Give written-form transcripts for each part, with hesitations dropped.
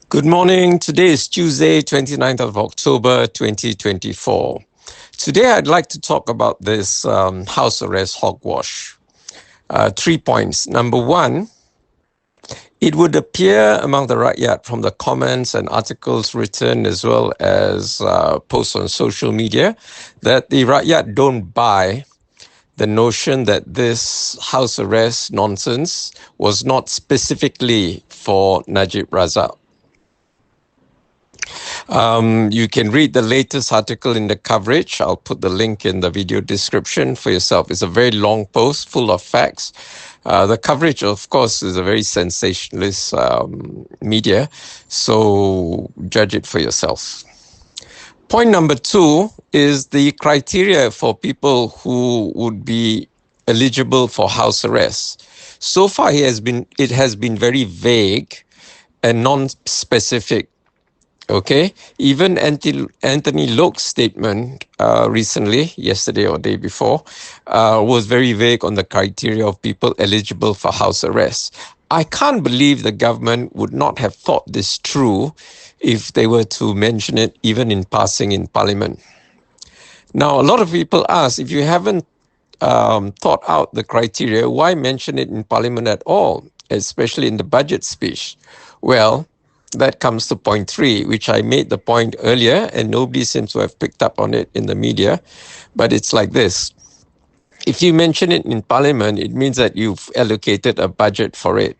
Good morning. Today is Tuesday, 29th of October, 2024. Today, I'd like to talk about this house arrest hogwash. 3 points. Number one, it would appear among the rakyat from the comments and articles written as well as posts on social media that the rakyat don't buy the notion that this house arrest nonsense was not specifically for Najib Razak. You can read the latest article in the coverage. I'll put the link in the video description for yourself. It's a very long post full of facts. The coverage, of course, is a very sensationalist media, so judge it for yourself. Point number two is the criteria for people who would be eligible for house arrest. So far, it has been very vague and non-specific. Okay, even Anthony Loke's statement recently, yesterday or day before, was very vague on the criteria of people eligible for house arrest. I can't believe the government would not have thought this through if they were to mention it even in passing in Parliament. Now, a lot of people ask, if you haven't thought out the criteria, why mention it in Parliament at all, especially in the budget speech? Well, that comes to point three, which I made the point earlier, and nobody seems to have picked up on it in the media. But it's like this. If you mention it in Parliament, it means that you've allocated a budget for it.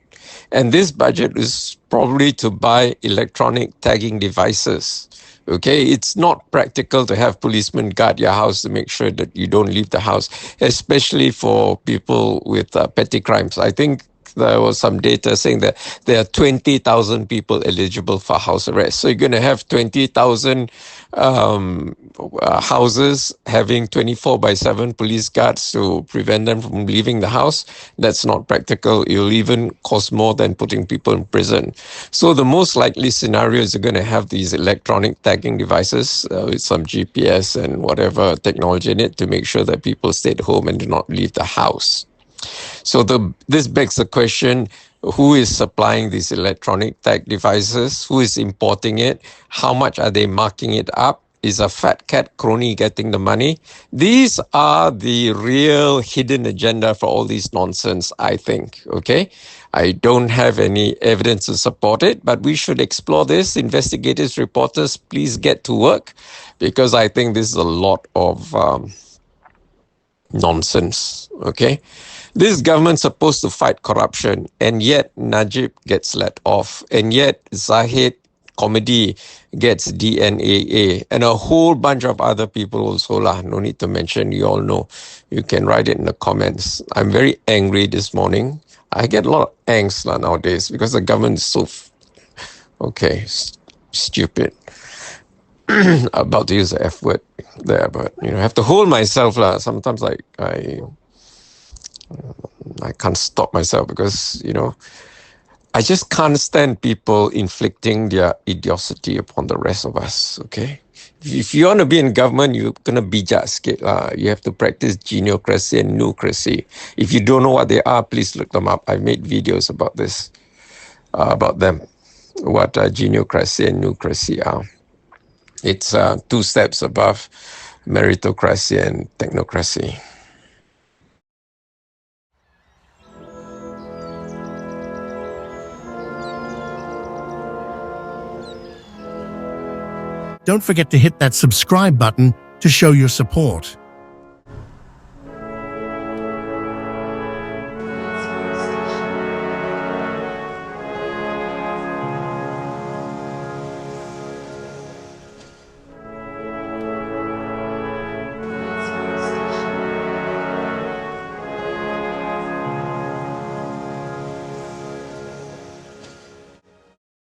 And this budget is probably to buy electronic tagging devices. Okay, it's not practical to have policemen guard your house to make sure that you don't leave the house, especially for people with petty crimes. I think there was some data saying that there are 20,000 people eligible for house arrest. So you're going to have 20,000 houses having 24/7 police guards to prevent them from leaving the house. That's not practical. It'll even cost more than putting people in prison. So the most likely scenario is you're going to have these electronic tagging devices with some GPS and whatever technology in it to make sure that people stay at home and do not leave the house. So this begs the question, who is supplying these electronic tag devices? Who is importing it? How much are they marking it up? Is a fat cat crony getting the money? These are the real hidden agenda for all this nonsense, I think, okay? I don't have any evidence to support it, but we should explore this. Investigators, reporters, please get to work, because I think this is a lot of nonsense, okay? This government's supposed to fight corruption, and yet Najib gets let off, and yet Zahid Comedy gets DNAA, and a whole bunch of other people also lah. No need to mention, you all know. You can write it in the comments. I'm very angry this morning. I get a lot of angst nowadays because the government is so, stupid. About to use the F word there, but I have to hold myself lah. Sometimes I can't stop myself because, I just can't stand people inflicting their idiocy upon the rest of us, okay? If you want to be in government, you're going to bijak sikit lah. You have to practice geniocracy and nucracy. If you don't know what they are, please look them up. I've made videos about this, about them, what geniocracy and nucracy are. It's 2 steps above meritocracy and technocracy. Don't forget to hit that subscribe button to show your support.